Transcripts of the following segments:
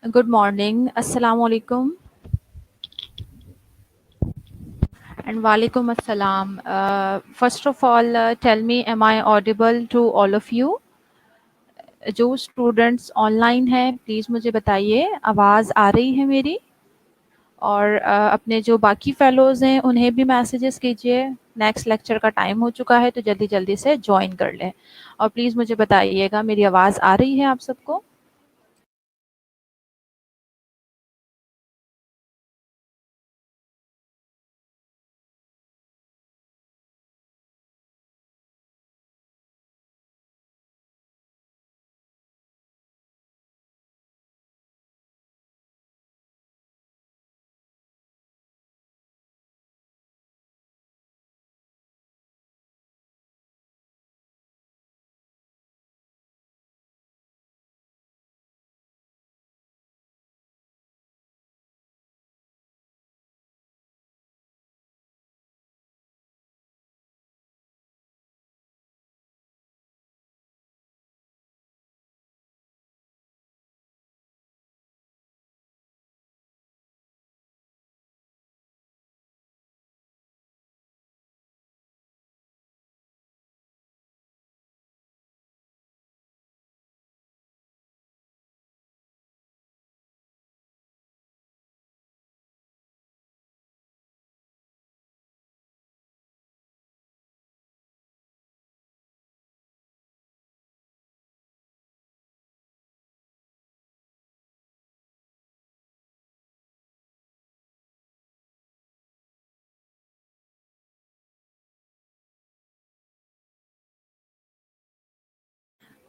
Good morning. Assalamu alaikum and walaikum assalam. First of all, tell me, am I audible to all of you? जो students online हैं please मुझे बताइए आवाज़ आ रही है मेरी और अपने जो बाकी फेलोज़ हैं उन्हें भी मैसेजेस कीजिए। नेक्स्ट लेक्चर का टाइम हो चुका है तो जल्दी जल्दी से ज्वाइन कर लें और प्लीज़ मुझे बताइएगा मेरी आवाज़ आ रही है आप सबको।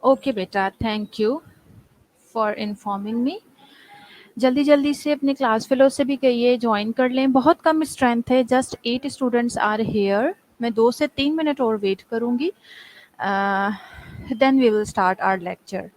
ओके बेटा, थैंक यू फॉर इन्फॉर्मिंग मी। जल्दी-जल्दी से अपने क्लास फेलो से भी कहिए जॉइन कर लें, बहुत कम स्ट्रेंथ है, जस्ट 8 स्टूडेंट्स आर हियर। मैं 2 से 3 मिनट और वेट करूँगी, then we will start our lecture.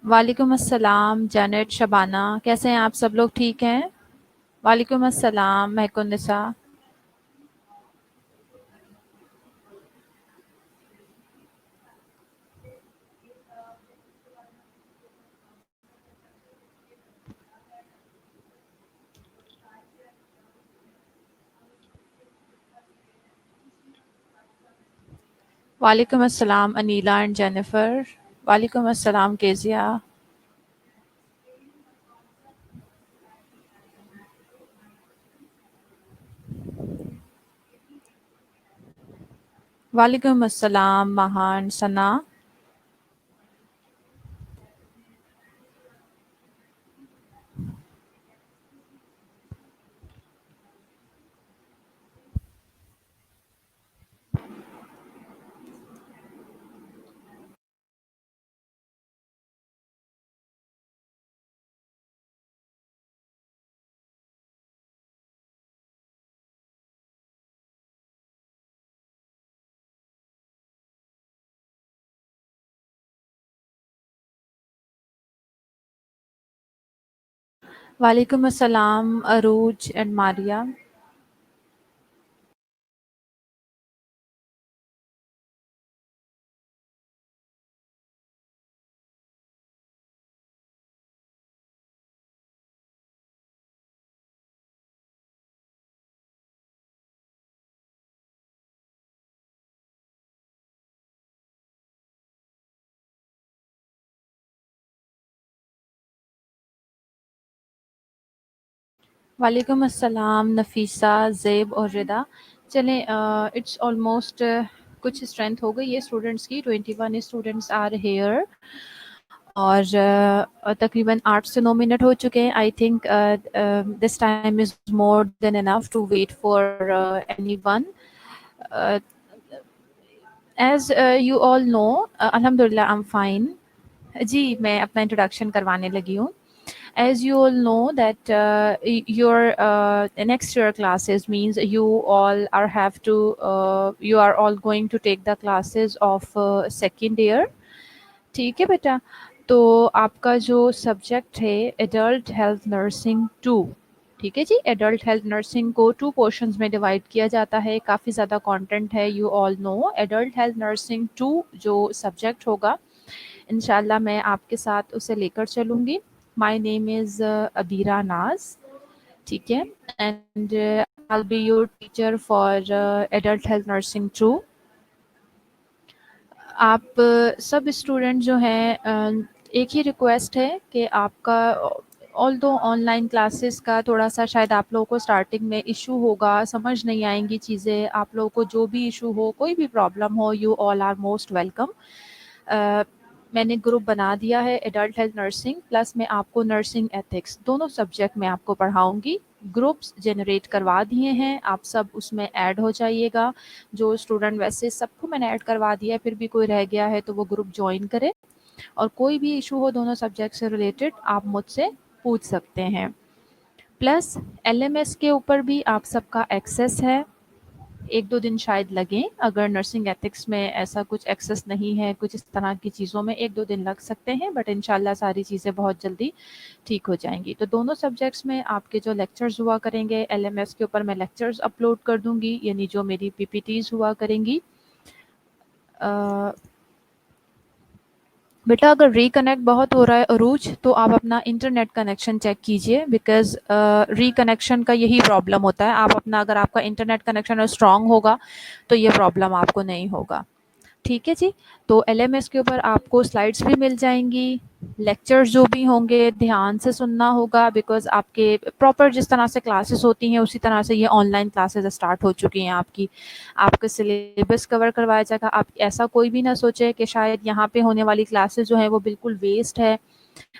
वालेकुम अस्सलाम, जैनेट, शबाना, कैसे हैं आप सब लोग, ठीक हैं? वालेकुम अस्सलाम, महकुन्निसा। वालेकुम अस्सलाम, अनीला एंड जेनिफर। वालेकुम अस्सलाम, केजिया। वालेकुम अस्सलाम, महान, सना। वालेकुम अस्सलाम, अरूज एंड मारिया। वालेकुम अस्सलाम नफ़ीसा, ज़ेब और रिदा। चलें, इट्स ऑलमोस्ट कुछ स्ट्रेंथ हो गई है स्टूडेंट्स की, 21 स्टूडेंट्स आर हियर और तकरीबन 8 से 9 मिनट हो चुके हैं। I think this time is more than enough to wait for anyone. As you all know, अल्हम्दुलिल्लाह आई एम फाइन। जी, मैं अपना इंट्रोडक्शन करवाने लगी हूँ। As you all know that your next year classes means you all are have to you are all going to take the classes of second year. ठीक है बेटा, तो आपका जो सब्जेक्ट है एडल्ट हेल्थ नर्सिंग 2, ठीक है जी। एडल्ट हेल्थ नर्सिंग को 2 पोर्शंस में डिवाइड किया जाता है। काफ़ी ज़्यादा कंटेंट है, you all no. Adult health nursing 2 जो सब्जेक्ट होगा, इंशाल्लाह मैं आपके साथ उसे लेकर चलूँगी। माय नेम इज़ अबीरा नाज, ठीक है, and I will be your teacher for adult health nursing 2। आप सब स्टूडेंट जो हैं, एक ही रिक्वेस्ट है कि आपका, ऑल्दो ऑनलाइन क्लासेस का थोड़ा सा शायद आप लोगों को स्टार्टिंग में इशू होगा, समझ नहीं आएंगी चीज़ें। आप लोगों को जो भी इशू हो, कोई भी प्रॉब्लम हो, you all are most welcome. मैंने ग्रुप बना दिया है एडल्ट हेल्थ नर्सिंग प्लस मैं आपको नर्सिंग एथिक्स दोनों सब्जेक्ट में आपको पढ़ाऊंगी। ग्रुप्स जनरेट करवा दिए हैं, आप सब उसमें ऐड हो जाइएगा। जो स्टूडेंट, वैसे सबको मैंने ऐड करवा दिया है, फिर भी कोई रह गया है तो वो ग्रुप ज्वाइन करे। और कोई भी इशू हो दोनों सब्जेक्ट से रिलेटेड, आप मुझसे पूछ सकते हैं। प्लस एलएमएस के ऊपर भी आप सबका एक्सेस है। 1-2 दिन शायद लगें, अगर नर्सिंग एथिक्स में ऐसा कुछ एक्सेस नहीं है, कुछ इस तरह की चीज़ों में 1-2 दिन लग सकते हैं, बट इंशाल्लाह सारी चीज़ें बहुत जल्दी ठीक हो जाएंगी। तो दोनों सब्जेक्ट्स में आपके जो लेक्चर्स हुआ करेंगे, एलएमएस के ऊपर मैं लेक्चर्स अपलोड कर दूंगी, यानी जो मेरी पीपीटीज हुआ करेंगी। बेटा अगर रिकनेक्ट बहुत हो रहा है अरूज, तो आप अपना इंटरनेट कनेक्शन चेक कीजिए, बिकॉज रिकनेक्शन का यही प्रॉब्लम होता है। आप अपना, अगर आपका इंटरनेट कनेक्शन स्ट्रांग होगा तो ये प्रॉब्लम आपको नहीं होगा, ठीक है जी। तो एलएमएस के ऊपर आपको स्लाइड्स भी मिल जाएंगी, लेक्चर्स जो भी होंगे ध्यान से सुनना होगा, बिकॉज आपके प्रॉपर जिस तरह से क्लासेस होती हैं उसी तरह से ये ऑनलाइन क्लासेस स्टार्ट हो चुकी हैं आपकी। आपका सिलेबस कवर करवाया जाएगा। आप ऐसा कोई भी ना सोचे कि शायद यहाँ पे होने वाली क्लासेस जो है वो बिल्कुल वेस्ट है,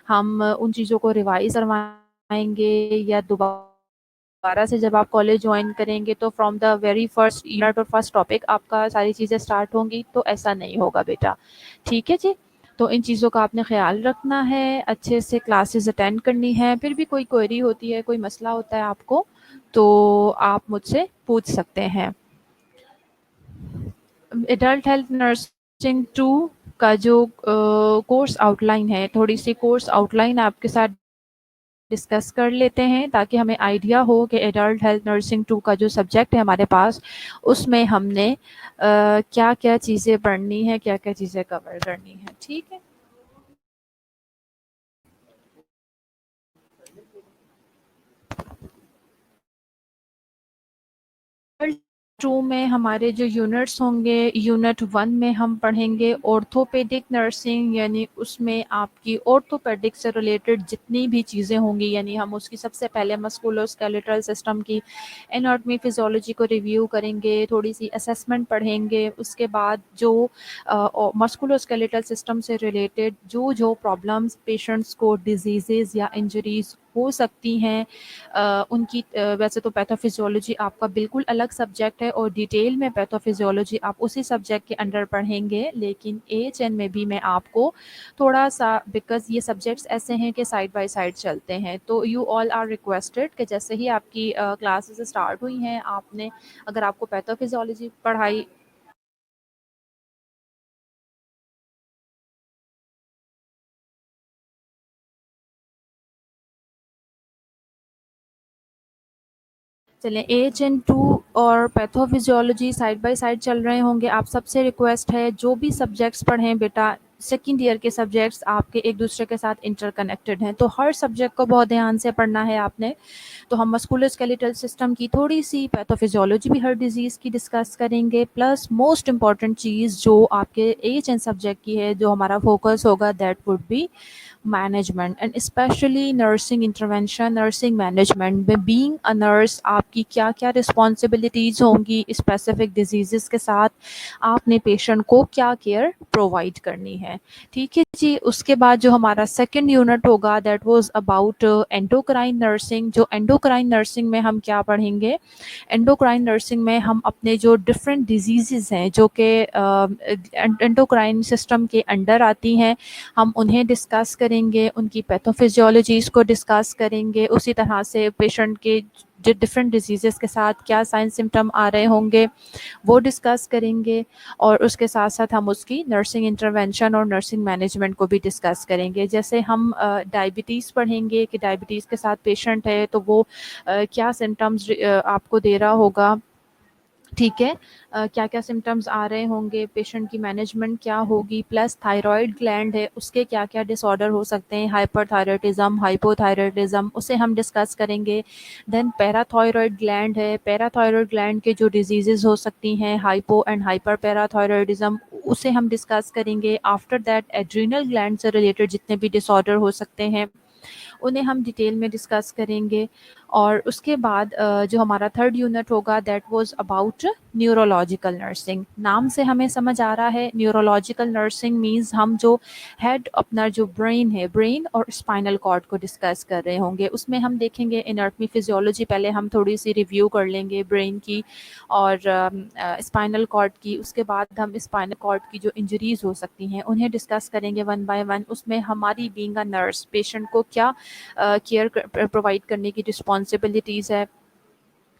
हम उन चीज़ों को रिवाइज करवाएंगे, या दोबारा से जब आप कॉलेज ज्वाइन करेंगे तो from the very first unit और फर्स्ट टॉपिक आपका सारी चीज़ें स्टार्ट होंगी, तो ऐसा नहीं होगा बेटा, ठीक है जी। तो इन चीज़ों का आपने ख्याल रखना है, अच्छे से क्लासेस अटेंड करनी है। फिर भी कोई क्वेरी होती है, कोई मसला होता है आपको, तो आप मुझसे पूछ सकते हैं। एडल्ट हेल्थ नर्सिंग 2 का जो कोर्स आउटलाइन है, थोड़ी सी कोर्स आउटलाइन आपके साथ डिस्कस कर लेते हैं, ताकि हमें आइडिया हो कि एडल्ट हेल्थ नर्सिंग 2 का जो सब्जेक्ट है हमारे पास, उसमें हमने क्या क्या चीज़ें पढ़नी है, क्या क्या चीज़ें कवर करनी है, ठीक है। टू में हमारे जो यूनिट्स होंगे, यूनिट 1 में हम पढ़ेंगे ऑर्थोपेडिक नर्सिंग, यानी उसमें आपकी ऑर्थोपेडिक से रिलेटेड जितनी भी चीज़ें होंगी, यानी हम उसकी सबसे पहले मस्कुलोस्केलेटल सिस्टम की एनाटॉमी फिजियोलॉजी को रिव्यू करेंगे, थोड़ी सी असेसमेंट पढ़ेंगे। उसके बाद जो मस्कुलोस्केलेटल सिस्टम से रिलेटेड जो जो प्रॉब्लम्स पेशेंट्स को, डिजीज़ या इंजरीज हो सकती हैं, उनकी वैसे तो पैथोफिजियोलॉजी आपका बिल्कुल अलग सब्जेक्ट है और डिटेल में पैथोफिजियोलॉजी आप उसी सब्जेक्ट के अंडर पढ़ेंगे, लेकिन एएचएन में भी मैं आपको थोड़ा सा, बिकॉज ये सब्जेक्ट्स ऐसे हैं कि साइड बाय साइड चलते हैं, तो यू ऑल आर रिक्वेस्टेड कि जैसे ही आपकी क्लासेस स्टार्ट हुई हैं, आपने, अगर आपको पैथोफिजियोलॉजी पढ़ाई चलें, एएचएन 2 और पैथोफिजियोलॉजी साइड बाय साइड चल रहे होंगे। आप सबसे रिक्वेस्ट है, जो भी सब्जेक्ट्स पढ़ें बेटा, सेकेंड ईयर के सब्जेक्ट्स आपके एक दूसरे के साथ इंटरकनेक्टेड हैं, तो हर सब्जेक्ट को बहुत ध्यान से पढ़ना है आपने। तो हम मस्कुलोस्केलेटल सिस्टम की थोड़ी सी, पैथोफिजियोलॉजी भी हर डिजीज़ की डिस्कस करेंगे, प्लस मोस्ट इम्पॉर्टेंट चीज़ जो आपके एएचएन सब्जेक्ट की है, जो हमारा फोकस होगा, that would be management and specially nursing intervention, nursing management में बीइंग अ नर्स आपकी क्या क्या रिस्पॉन्सिबिलिटीज़ होंगी स्पेसिफिक डिजीज़ के साथ, आपने पेशेंट को क्या केयर प्रोवाइड करनी है। ठीक है जी। उसके बाद जो हमारा सेकंड यूनिट होगा that was about endocrine nursing. जो एंडोक्राइन नर्सिंग में हम क्या पढ़ेंगे, एंडोक्राइन नर्सिंग में हम अपने जो डिफरेंट डिजीज़ हैं जो कि एंडोक्राइन सिस्टम के अंडर आती हैं, हम उन्हें डिस्कस करेंगे, उनकी पैथोफिजियोलॉजीज़ को डिस्कस करेंगे, उसी तरह से पेशेंट के जो डिफरेंट डिजीज़ के साथ क्या साइन सिम्टम आ रहे होंगे वो डिस्कस करेंगे, और उसके साथ साथ हम उसकी नर्सिंग इंटरवेंशन और नर्सिंग मैनेजमेंट को भी डिस्कस करेंगे। जैसे हम डायबिटीज़ पढ़ेंगे कि डायबिटीज़ के साथ पेशेंट है तो वो क्या सिम्टम्स आपको दे रहा होगा, ठीक है, क्या क्या सिम्टम्स आ रहे होंगे, पेशेंट की मैनेजमेंट क्या होगी, प्लस थायराइड ग्लैंड है उसके क्या क्या डिसऑर्डर हो सकते हैं, हाइपरथायराइडिज्म, हाइपोथायराइडिज्म, उसे हम डिस्कस करेंगे। देन पैराथायराइड ग्लैंड है, पैराथायराइड ग्लैंड के जो डिजीज़ हो सकती हैं, हाइपो एंड हाइपर पैराथायराइडिज्म, उसे हम डिस्कस करेंगे। आफ्टर दैट एड्रीनल ग्लैंड से रिलेटेड जितने भी डिसऑर्डर हो सकते हैं उन्हें हम डिटेल में डिस्कस करेंगे। और उसके बाद जो हमारा थर्ड यूनिट होगा that was about neurological nursing. नाम से हमें समझ आ रहा है न्यूरोलॉजिकल नर्सिंग मींस हम जो हेड अपना जो ब्रेन है, ब्रेन और स्पाइनल कॉर्ड को डिस्कस कर रहे होंगे। उसमें हम देखेंगे एनाटॉमी फिजियोलॉजी, पहले हम थोड़ी सी रिव्यू कर लेंगे ब्रेन की और स्पाइनल कॉर्ड की। उसके बाद हम स्पाइनल कॉर्ड की जो इंजरीज हो सकती हैं उन्हें डिस्कस करेंगे वन बाय वन। उसमें हमारी बीइंग अ नर्स पेशेंट को क्या केयर प्रोवाइड करने की रिस्पॉन्सिबिलिटीज़ है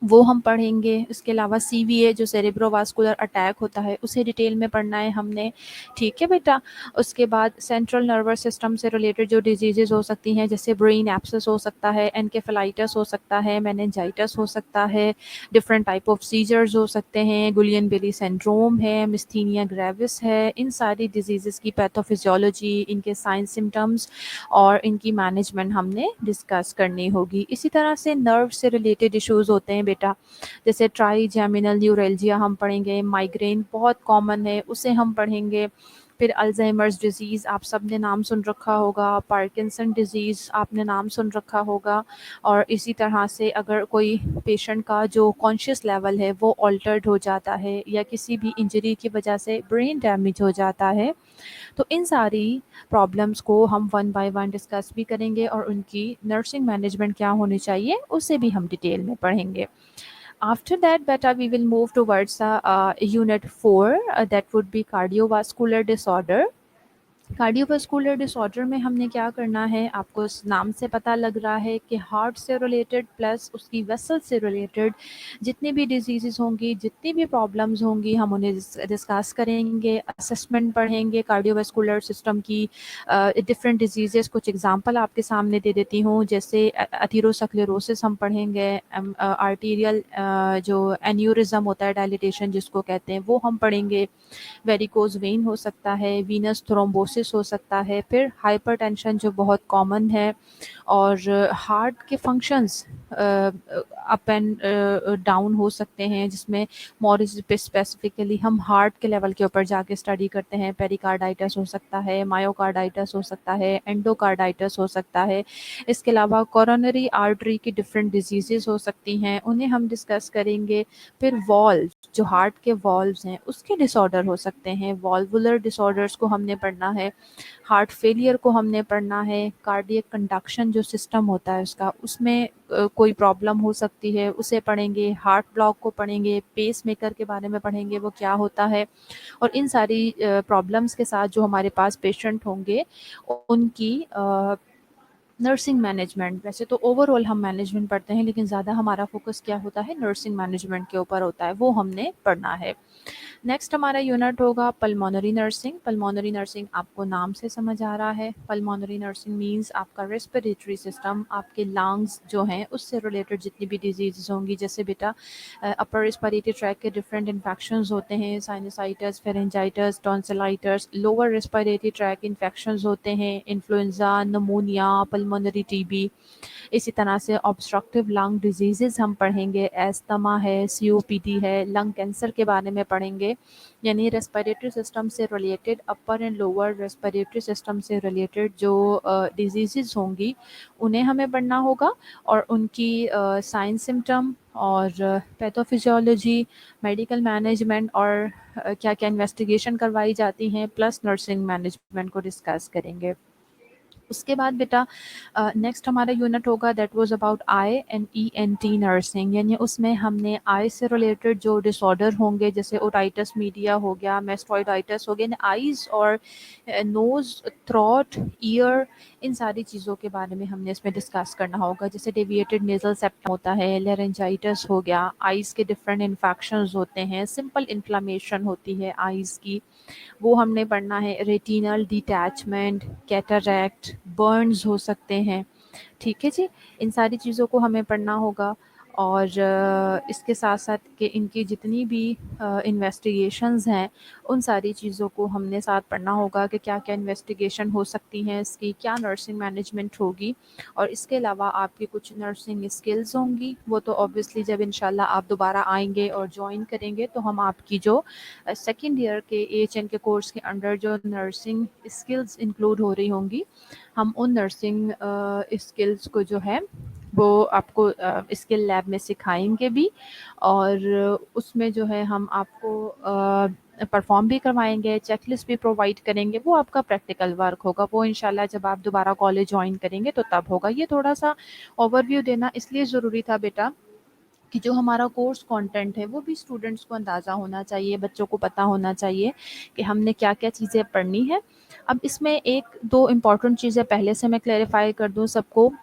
वो हम पढ़ेंगे। इसके अलावा सीवीए जो सेरेब्रोवास्कुलर अटैक होता है उसे डिटेल में पढ़ना है हमने, ठीक है बेटा। उसके बाद सेंट्रल नर्वस सिस्टम से रिलेटेड जो डिजीजेज हो सकती हैं जैसे ब्रेन एब्सेस हो सकता है, एनकेफेलाइटिस हो सकता है, मेनिंजाइटिस हो सकता है, डिफरेंट टाइप ऑफ सीजर्स हो सकते हैं, गुलियन बेली सिंड्रोम है, मिस्थीनिया ग्रेविस है। इन सारी डिजीज़ की पैथोफिजियोलॉजी, इनके साइन सिम्टम्स और इनकी मैनेजमेंट हमने डिस्कस करनी होगी। इसी तरह से नर्व से रिलेटेड इश्यूज होते हैं बेटा, जैसे ट्राइजेमिनल न्यूरल्जिया हम पढ़ेंगे, माइग्रेन बहुत कॉमन है उसे हम पढ़ेंगे। फिर अल्जाइमर्स डिजीज़ आप सब ने नाम सुन रखा होगा, पार्किंसन डिजीज़ आपने नाम सुन रखा होगा। और इसी तरह से अगर कोई पेशेंट का जो कॉन्शियस लेवल है वो ऑल्टर्ड हो जाता है या किसी भी इंजरी की वजह से ब्रेन डैमेज हो जाता है, तो इन सारी प्रॉब्लम्स को हम वन बाय वन डिस्कस भी करेंगे और उनकी नर्सिंग मैनेजमेंट क्या होनी चाहिए उसे भी हम डिटेल में पढ़ेंगे। After that, beta, we will move towards unit 4, that would be cardiovascular disorder. Cardiovascular disorder में हमने क्या करना है, आपको इस नाम से पता लग रहा है कि हार्ट से रिलेटेड प्लस उसकी वेसल से रिलेटेड जितनी भी डिजीज़ होंगी, जितनी भी प्रॉब्लम्स होंगी हम उन्हें डिस्कस करेंगे, असेसमेंट पढ़ेंगे कार्डियोवास्कुलर सिस्टम की, डिफरेंट डिजीज़। कुछ एग्जांपल आपके सामने दे देती हूँ, जैसे एथेरोस्क्लेरोसिस हम पढ़ेंगे, आर्टीरियल जो एन्यूरिज्म होता है, डायलिटेशन जिसको कहते हैं वो हम पढ़ेंगे, वेरिकोज वेन हो सकता है, वीनस थ्रोम्बोसिस हो सकता है, फिर हाइपरटेंशन जो बहुत कॉमन है, और हार्ट के फंक्शंस अप एंड डाउन हो सकते हैं, जिसमें मोर स्पेसिफिकली हम हार्ट के लेवल के ऊपर जाके स्टडी करते हैं। पेरिकार्डाइटिस हो सकता है, मायोकार्डाइटिस हो सकता है, एंडोकार्डाइटिस हो सकता है। इसके अलावा कोरोनरी आर्टरी की डिफरेंट डिजीज़ हो सकती हैं, उन्हें हम डिस्कस करेंगे। फिर वॉल्व जो हार्ट के वॉल्व्स हैं उसके डिसऑर्डर हो सकते हैं, वॉल्वुलर डिसऑर्डर्स को हमने पढ़ना है, हार्ट फेलियर को हमने पढ़ना है, कार्डियक कंडक्शन जो सिस्टम होता है उसका, उसमें कोई प्रॉब्लम हो सकती है उसे पढ़ेंगे, हार्ट ब्लॉक को पढ़ेंगे, पेस मेकर के बारे में पढ़ेंगे वो क्या होता है। और इन सारी प्रॉब्लम्स के साथ जो हमारे पास पेशेंट होंगे उनकी नर्सिंग मैनेजमेंट, वैसे तो ओवरऑल हम मैनेजमेंट पढ़ते हैं लेकिन ज़्यादा हमारा फोकस क्या होता है, नर्सिंग मैनेजमेंट के ऊपर होता है, वो हमने पढ़ना है। नेक्स्ट हमारा यूनिट होगा पल्मोनरी नर्सिंग। पल्मोनरी नर्सिंग आपको नाम से समझ आ रहा है, पल्मोनरी नर्सिंग मींस आपका रेस्पिरेटरी सिस्टम, आपके लंग्स जो हैं उससे रिलेटेड जितनी भी डिजीज़ होंगी, जैसे बेटा अपर रेस्पिरेटरी ट्रैक के डिफरेंट इन्फेक्शंस होते हैं, sinusitis, pharyngitis, tonsillitis, lower respiratory tract infections होते हैं, इन्फ्लुएंजा, निमोनिया, पल्मोनरी टीबी। इसी तरह से ऑब्स्ट्रक्टिव लंग डिजीज़ हम पढ़ेंगे, एस्थमा है, सीओपीडी है, लंग कैंसर के बारे में पढ़ेंगे। यानी रेस्पिरेटरी सिस्टम से related, upper and lower respiratory system से रिलेटेड जो डिजीज़ होंगी उन्हें हमें पढ़ना होगा, और उनकी साइन सिम्टम और पैथोफिजियोलॉजी, मेडिकल मैनेजमेंट और क्या क्या इन्वेस्टिगेशन करवाई जाती हैं, प्लस नर्सिंग मैनेजमेंट को डिस्कस करेंगे। उसके बाद बेटा नेक्स्ट हमारा यूनिट होगा that was about eye and E N T nursing, यानी उसमें हमने आई से रिलेटेड जो डिसऑर्डर होंगे जैसे ओटाइटिस मीडिया हो गया, मेस्टोइडाइटिस हो गया, आईज और नोज, थ्रोट, ईयर, इन सारी चीज़ों के बारे में हमने इसमें डिस्कस करना होगा। जैसे डेविएटेड नेजल सेप्टम होता है, लेरेंजाइटिस हो गया, आईज के डिफरेंट इन्फेक्शंस होते हैं, सिंपल इन्फ्लामेशन होती है आईज की, वो हमने पढ़ना है। रेटिनल डिटैचमेंट, कैटरैक्ट, बर्न्स हो सकते हैं, ठीक है जी। इन सारी चीज़ों को हमें पढ़ना होगा, और इसके साथ साथ कि इनकी जितनी भी इन्वेस्टिगेशंस हैं उन सारी चीज़ों को हमने साथ पढ़ना होगा कि क्या क्या इन्वेस्टिगेशन हो सकती हैं इसकी, क्या नर्सिंग मैनेजमेंट होगी, और इसके अलावा आपकी कुछ नर्सिंग स्किल्स होंगी। वो तो ऑब्वियसली जब इंशाल्लाह आप दोबारा आएंगे और ज्वाइन करेंगे तो हम आपकी जो सेकेंड ईयर के AHN के कोर्स के अंडर जो नर्सिंग स्किल्स इंक्लूड हो रही होंगी, हम उन नर्सिंग स्किल्स को जो है वो आपको स्किल लैब में सिखाएंगे भी, और उसमें जो है हम आपको परफॉर्म भी करवाएंगे, चेकलिस्ट भी प्रोवाइड करेंगे। वो आपका प्रैक्टिकल वर्क होगा, वो इंशाल्लाह जब आप दोबारा कॉलेज ज्वाइन करेंगे तो तब होगा। ये थोड़ा सा ओवरव्यू देना इसलिए ज़रूरी था बेटा कि जो हमारा कोर्स कंटेंट है वो भी स्टूडेंट्स को अंदाज़ा होना चाहिए, बच्चों को पता होना चाहिए कि हमने क्या-क्या चीज़ें पढ़नी है। अब इसमें 1-2 इम्पॉर्टेंट चीज़ें पहले से मैं क्लैरिफ़ाई कर दूँ सबको।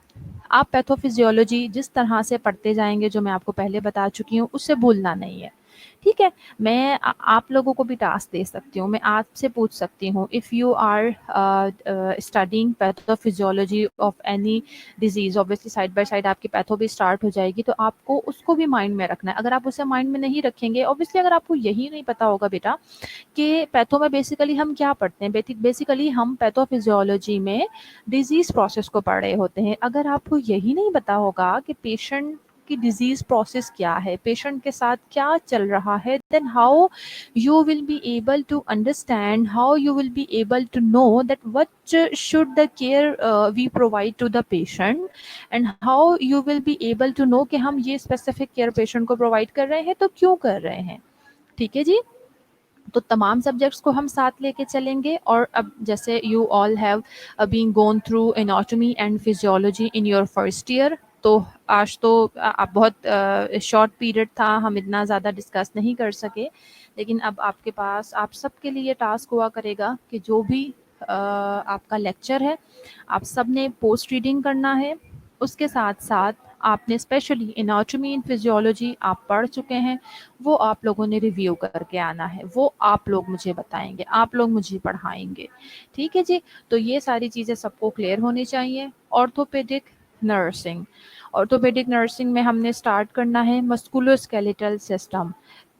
आप पैथोफिज़ियोलॉजी जिस तरह से पढ़ते जाएँगे, जो मैं आपको पहले बता चुकी हूँ, उससे भूलना नहीं है, ठीक है? मैं आप लोगों को भी टास्क दे सकती हूँ, मैं आपसे पूछ सकती हूँ, if you are studying pathophysiology of any disease, obviously side by side आपकी पैथो भी स्टार्ट हो जाएगी, तो आपको उसको भी माइंड में रखना है। अगर आप उसे माइंड में नहीं रखेंगे, ऑब्वियसली अगर आपको यही नहीं पता होगा बेटा कि पैथो में बेसिकली हम क्या पढ़ते हैं, बेसिकली हम पैथोफिजियोलॉजी में डिजीज़ प्रोसेस को पढ़ रहे होते हैं। अगर आपको यही नहीं पता होगा कि पेशेंट की डिजीज़ प्रोसेस क्या है, पेशेंट के साथ क्या चल रहा है, then how you will be able to understand, how you will be able to know that what should the care we provide to the patient, and how you will be able to know कि हम ये specific care patient को provide कर रहे हैं तो क्यों कर रहे हैं, ठीक है जी। तो तमाम सब्जेक्ट्स को हम साथ लेके चलेंगे। और अब जैसे you all have been gone through anatomy and physiology in your first year, तो आज तो आप बहुत शॉर्ट पीरियड था, हम इतना ज़्यादा डिस्कस नहीं कर सके, लेकिन अब आपके पास आप सबके लिए टास्क हुआ करेगा कि जो भी आपका लेक्चर है आप सब ने पोस्ट रीडिंग करना है। उसके साथ साथ आपने स्पेशली एनाटॉमी एंड फिजियोलॉजी आप पढ़ चुके हैं, वो आप लोगों ने रिव्यू करके आना है, वो आप लोग मुझे बताएंगे, आप लोग मुझे पढ़ाएंगे, ठीक है जी। तो ये सारी चीज़ें सबको क्लियर होनी चाहिए। ऑर्थोपेडिक नर्सिंग, ऑर्थोपेडिक नर्सिंग में हमने स्टार्ट करना है मस्कुलोस्केलेटल सिस्टम।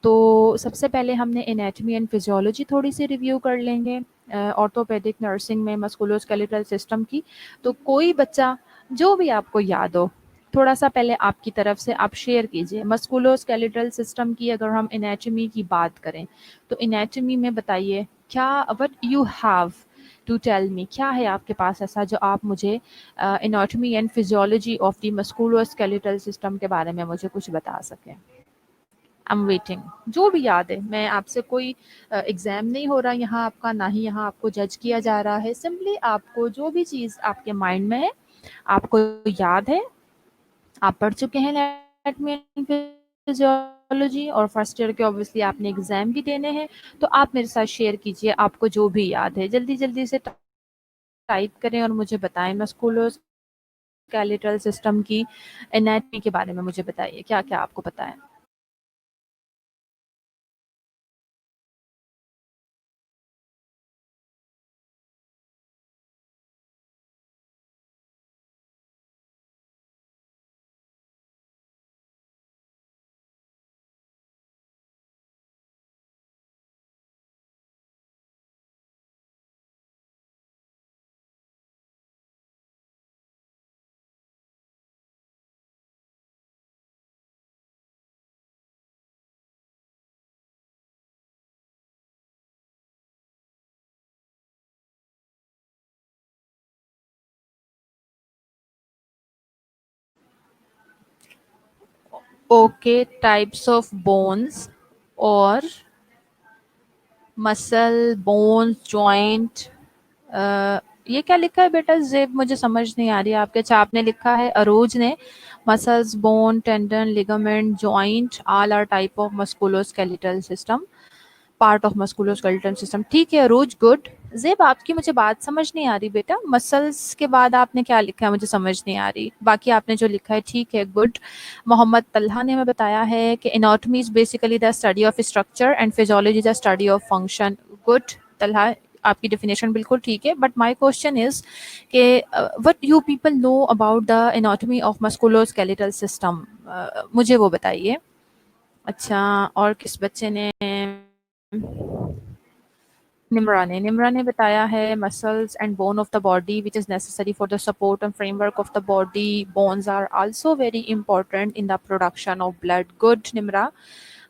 तो सबसे पहले हमने एनाटॉमी एंड फिजियोलॉजी थोड़ी सी रिव्यू कर लेंगे ऑर्थोपेडिक नर्सिंग में मस्कुलोस्केलेटल सिस्टम की। तो कोई बच्चा जो भी आपको याद हो, थोड़ा सा पहले आपकी तरफ से आप शेयर कीजिए। मस्कुलोस्केलेटल सिस्टम की अगर हम एनाटॉमी की बात करें तो एनाटॉमी में बताइए क्या, what you have to tell me, क्या है आपके पास ऐसा जो आप मुझे anatomy and physiology of the musculoskeletal system के बारे में मुझे कुछ बता सकें। आई एम वेटिंग, जो भी याद है। मैं आपसे कोई एग्ज़ाम नहीं हो रहा यहाँ आपका, ना ही यहाँ आपको जज किया जा रहा है। सिंपली आपको जो भी चीज़ आपके माइंड में है, आपको याद है, आप पढ़ चुके हैं एनाटॉमी एंड फिजियोलॉजी, और फर्स्ट ईयर के ऑब्वियसली आपने एग्ज़ाम भी देने हैं, तो आप मेरे साथ शेयर कीजिए आपको जो भी याद है। जल्दी-जल्दी से टाइप करें और मुझे बताएँ। मस्कुलोस्केलेटल सिस्टम की एनाटॉमी के बारे में मुझे बताइए, क्या-क्या आपको पता है? ओके, टाइप्स ऑफ बोन्स और मसल, बोन्स, जॉइंट। ये क्या लिखा है बेटा ज़ेब, मुझे समझ नहीं आ रही है आपके। अच्छा, आपने लिखा है अरोज ने, muscles, bone, tendon, ligament, joint all are type of musculoskeletal system, part of musculoskeletal system. ठीक है रोज, गुड। ज़ेब आपकी मुझे बात समझ नहीं आ रही बेटा, मसल्स के बाद आपने क्या लिखा है मुझे समझ नहीं आ रही, बाकी आपने जो लिखा है ठीक है, गुड। मोहम्मद तलहा ने हमें बताया है कि anatomy is basically the study of structure and physiology the study of function. Good Talha, आपकी डेफिनेशन बिल्कुल ठीक है, बट माय क्वेश्चन इज कि what you people know about the anatomy of musculoskeletal system, मुझे वो बताइए। अच्छा, और किस बच्चे ने? निम्रा ने बताया है muscles and bone of the body which is necessary for the support and framework of the body, bones are also very important in the production of blood. Good Nimra.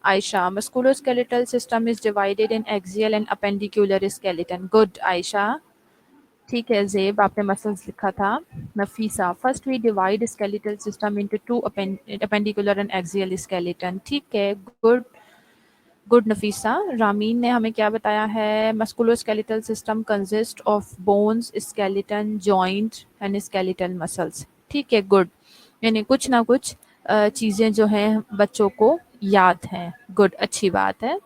Ayesha, musculoskeletal system is divided in axial and appendicular skeleton. Good Ayesha. ठीक है ज़ेब, आपने muscles लिखा था। Nafisa, first we divide skeletal system into two appendicular and axial skeleton. ठीक है, good good Nafisa. Ramin ने हमें क्या बताया है? Musculoskeletal system consist of bones, skeleton, joint and skeletal muscles. ठीक है, गुड। यानी कुछ ना कुछ चीज़ें जो हैं बच्चों को याद हैं। गुड, अच्छी बात है।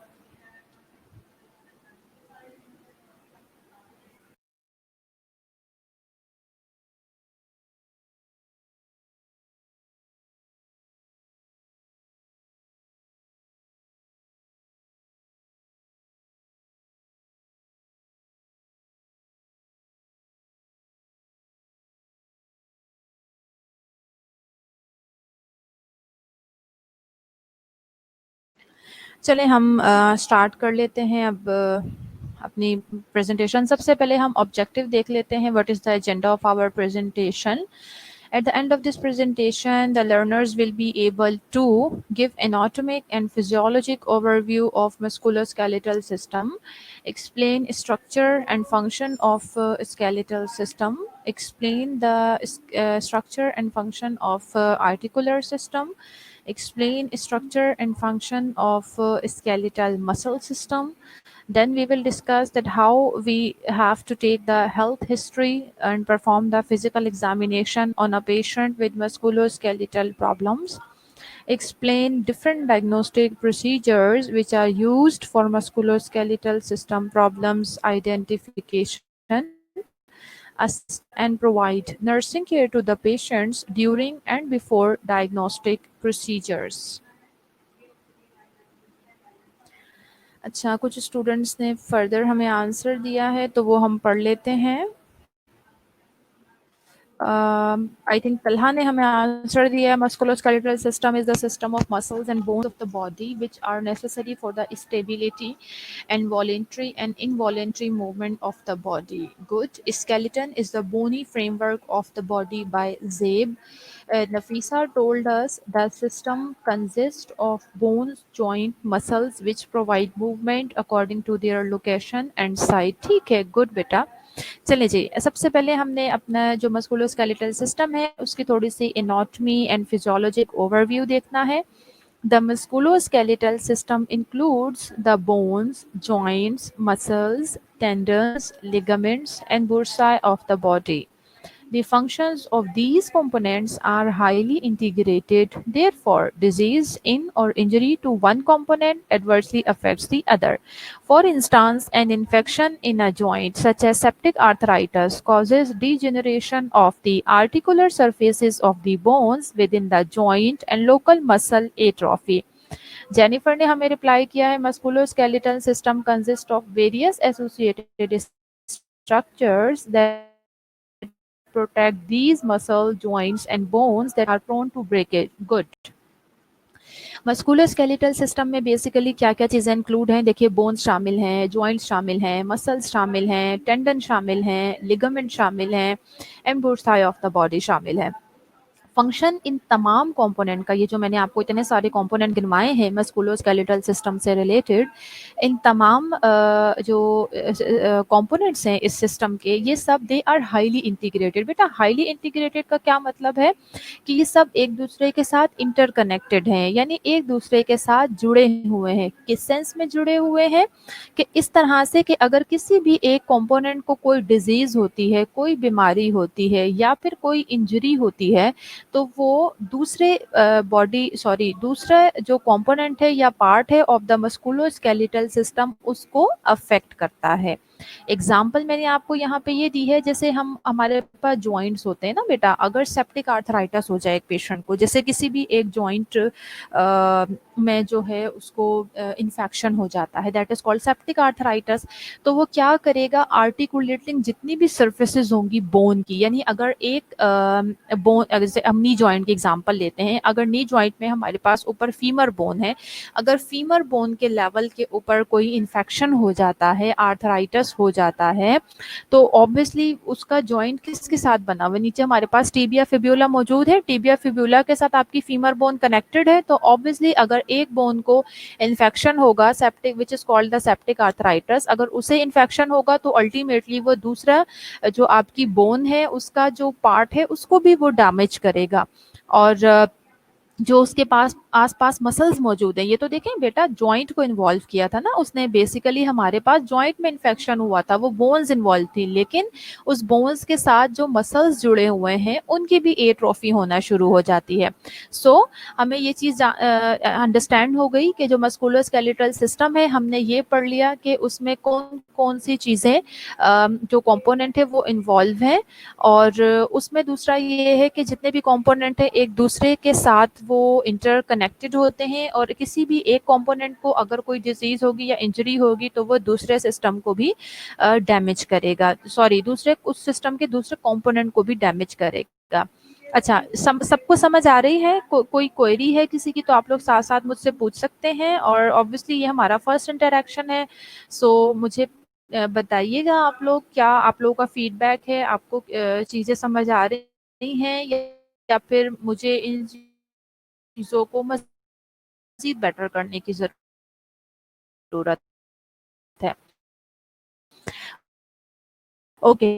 चलें हम स्टार्ट कर लेते हैं अब अपनी प्रेजेंटेशन। सबसे पहले हम ऑब्जेक्टिव देख लेते हैं, what is the agenda of our presentation. At the end of this presentation, the learners will be able to give anatomic and physiologic overview of musculoskeletal system, explain structure and function of skeletal system, explain the structure and function of articular system, explain structure and function of skeletal muscle system. Then we will discuss that how we have to take the health history and perform the physical examination on a patient with musculoskeletal problems. Explain different diagnostic procedures which are used for musculoskeletal system problems identification, assist and provide nursing care to the patients during and before diagnostic procedures. अच्छा, कुछ students ने further हमें answer दिया है तो वो हम पढ़ लेते हैं। I think Talha ने हमें आंसर दिया है, musculoskeletal system is the system of muscles and bones of the body which are necessary for the stability and voluntary and involuntary movement of the body. Good. Skeleton is the bony framework of the body by Zabe. Nafisa told us the system consists of bones, joint, muscles which provide movement according to their location and site. ठीक है, good बेटा। चलिए जी, सबसे पहले हमने अपना जो musculoskeletal system है उसकी थोड़ी सी एनाटॉमी एंड फिजियोलॉजिक ओवरव्यू देखना है। The musculoskeletal system includes the bones, joints, muscles, tendons, ligaments, and bursae of the body. The functions of these components are highly integrated. Therefore, disease in or injury to one component adversely affects the other. For instance, an infection in a joint, such as septic arthritis, causes degeneration of the articular surfaces of the bones within the joint and local muscle atrophy. Jennifer ने हमें reply किया है, musculoskeletal system consist of various associated structures that protect these muscle joints and bones that are prone to breakage. Good. Musculoskeletal system में basically क्या क्या चीज़ें include हैं? देखिए, बोन्स शामिल हैं, जॉइंट्स शामिल हैं, मसल्स शामिल हैं, टेंडन शामिल हैं, लिगामेंट शामिल हैं, एंड बुर्साई ऑफ द बॉडी शामिल है। फंक्शन इन तमाम कंपोनेंट का, ये जो मैंने आपको इतने सारे कंपोनेंट गिनवाए हैं मस्कुलोस्केलेटल सिस्टम से रिलेटेड, इन तमाम जो कंपोनेंट्स हैं इस सिस्टम के, ये सब दे आर हाईली इंटीग्रेटेड। बेटा हाईली इंटीग्रेटेड का क्या मतलब है कि ये सब एक दूसरे के साथ इंटरकनेक्टेड हैं, यानी एक दूसरे के साथ जुड़े हुए हैं। किस सेंस में जुड़े हुए हैं कि इस तरह से कि अगर किसी भी एक कंपोनेंट को कोई डिजीज होती है, कोई बीमारी होती है या फिर कोई इंजरी होती है, तो वो दूसरे दूसरा जो कंपोनेंट है या पार्ट है ऑफ द मस्कुलोस्केलेटल सिस्टम उसको अफेक्ट करता है। एग्जाम्पल मैंने आपको यहाँ पे ये दी है, जैसे हम हमारे पास जॉइंट्स होते हैं ना बेटा, अगर सेप्टिक आर्थराइटिस हो जाए एक पेशेंट को, जैसे किसी भी एक जॉइंट में जो है उसको इन्फेक्शन हो जाता है, that is called septic arthritis, तो वो क्या करेगा, आर्टिकुलेटिंग जितनी भी सर्फेसेस होंगी बोन की, यानी अगर एक बोन, जैसे हम नी जॉइंट की एग्जांपल लेते हैं, अगर नी जॉइंट में हमारे पास ऊपर फीमर बोन है, अगर फीमर बोन के लेवल के ऊपर कोई इन्फेक्शन हो जाता है, आर्थराइटिस हो जाता है, तो ऑब्वियसली उसका जॉइंट किसके साथ बना हुआ है, नीचे हमारे पास टिबिया फिब्यूला मौजूद है, टिबिया फिब्यूला के साथ आपकी फीमर बोन कनेक्टेड है, तो ऑब्वियसली अगर एक बोन को इन्फेक्शन होगा, septic which is called the septic arthritis, अगर उसे इन्फेक्शन होगा तो अल्टीमेटली वो दूसरा जो आपकी बोन है उसका जो पार्ट है उसको भी वो डैमेज करेगा। और जो उसके पास आसपास मसल्स मौजूद हैं, ये तो देखें बेटा जॉइंट को इन्वॉल्व किया था ना उसने, बेसिकली हमारे पास जॉइंट में इन्फेक्शन हुआ था, वो बोन्स इन्वॉल्व थी, लेकिन उस बोन्स के साथ जो मसल्स जुड़े हुए हैं उनकी भी एट्रोफी होना शुरू हो जाती है। हमें ये चीज़ अंडरस्टैंड हो गई कि जो मस्कुलोस्केलेटल सिस्टम है, हमने ये पढ़ लिया कि उसमें कौन कौन सी चीज़ें जो कंपोनेंट है वो इन्वॉल्व हैं, और उसमें दूसरा ये है कि जितने भी कंपोनेंट है एक दूसरे के साथ वो इंटरकनेक्टेड होते हैं, और किसी भी एक कंपोनेंट को अगर कोई डिजीज होगी या इंजरी होगी तो वो दूसरे सिस्टम को भी डैमेज करेगा, दूसरे उस सिस्टम के दूसरे कंपोनेंट को भी डैमेज करेगा। अच्छा, सबको समझ आ रही है? कोई क्वेरी है किसी की तो आप लोग साथ साथ मुझसे पूछ सकते हैं, और ऑब्वियसली ये हमारा फर्स्ट इंटरेक्शन है, मुझे बताइएगा आप लोग, क्या आप लोगों का फीडबैक है, आपको चीज़ें समझ आ रही हैं, या फिर मुझे इन चीज़ों को मज़ीद बेटर करने की ज़रूरत है? Okay,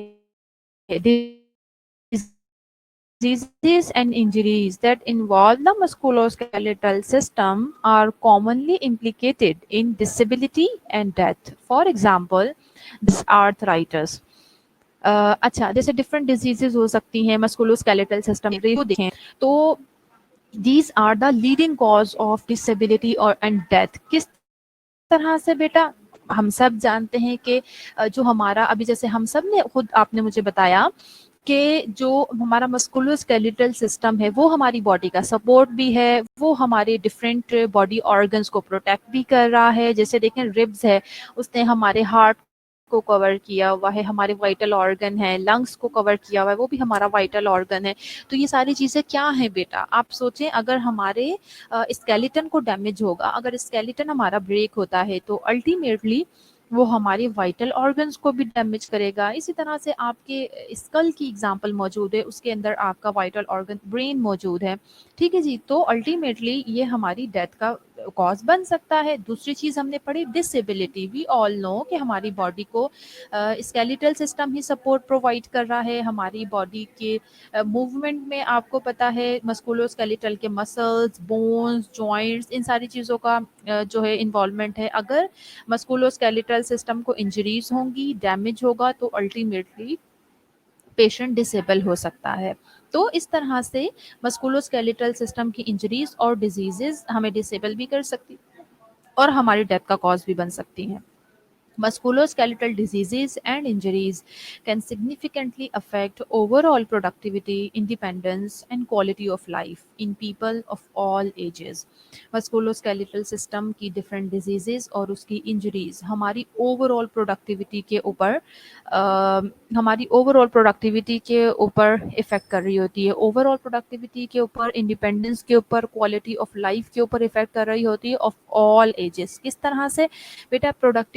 diseases and injuries that involve the musculoskeletal system are commonly implicated in disability and death. For example, this arthritis. अच्छा, जैसे डिफरेंट डिजीजेस हो सकती हैं मस्कुलोस्केलेटल सिस्टम को देखें तो these are the leading cause of disability और and death. किस तरह से बेटा? हम सब जानते हैं कि जो हमारा अभी, जैसे हम सब ने खुद, आपने मुझे बताया कि जो हमारा मस्कुलोस्केलेटल सिस्टम है वो हमारी बॉडी का सपोर्ट भी है, वो हमारे डिफरेंट बॉडी ऑर्गन्स को प्रोटेक्ट भी कर रहा है। जैसे देखें रिब्स है, उसने हमारे हार्ट को कवर किया हुआ है, हमारे वाइटल ऑर्गन है, लंग्स को कवर किया हुआ है, वो भी हमारा वाइटल ऑर्गन है। तो ये सारी चीज़ें क्या हैं बेटा? आप सोचें, अगर हमारे स्केलेटन को डैमेज होगा, अगर स्केलेटन हमारा ब्रेक होता है तो अल्टीमेटली वो हमारे वाइटल ऑर्गन्स को भी डैमेज करेगा। इसी तरह से आपके स्कल की एग्जांपल मौजूद है, उसके अंदर आपका वाइटल ऑर्गन ब्रेन मौजूद है, ठीक है जी। तो अल्टीमेटली ये हमारी डेथ का कॉज बन सकता है। दूसरी चीज़ हमने पढ़ी डिसेबिलिटी। वी ऑल नो कि हमारी बॉडी को स्केलेटल सिस्टम ही सपोर्ट प्रोवाइड कर रहा है। हमारी बॉडी के मूवमेंट में आपको पता है मस्कुलोस्केलेटल के मसल्स, बोन्स, जॉइंट्स, इन सारी चीज़ों का जो है इन्वॉल्वमेंट है। अगर मस्कुलोस्केलेटल सिस्टम को इंजरीज होंगी, डैमेज होगा, तो अल्टीमेटली पेशेंट डिसेबल हो सकता है। तो इस तरह से मस्कुलोस्केलेटल सिस्टम की इंजरीज और डिजीजेस हमें डिसेबल भी कर सकती और हमारी डेथ का कॉज भी बन सकती हैं। Musculoskeletal diseases and injuries can significantly affect overall productivity, independence, and quality of life in people of all ages. Musculoskeletal system की different diseases और उसकी injuries हमारी overall productivity के ऊपर इफेक्ट कर रही होती है। ओवरऑल प्रोडक्टिविटी के ऊपर, इंडिपेंडेंस के ऊपर, क्वालिटी ऑफ लाइफ के ऊपर इफेक्ट कर रही होती है ऑफ ऑल एजेस। किस तरह से बेटा?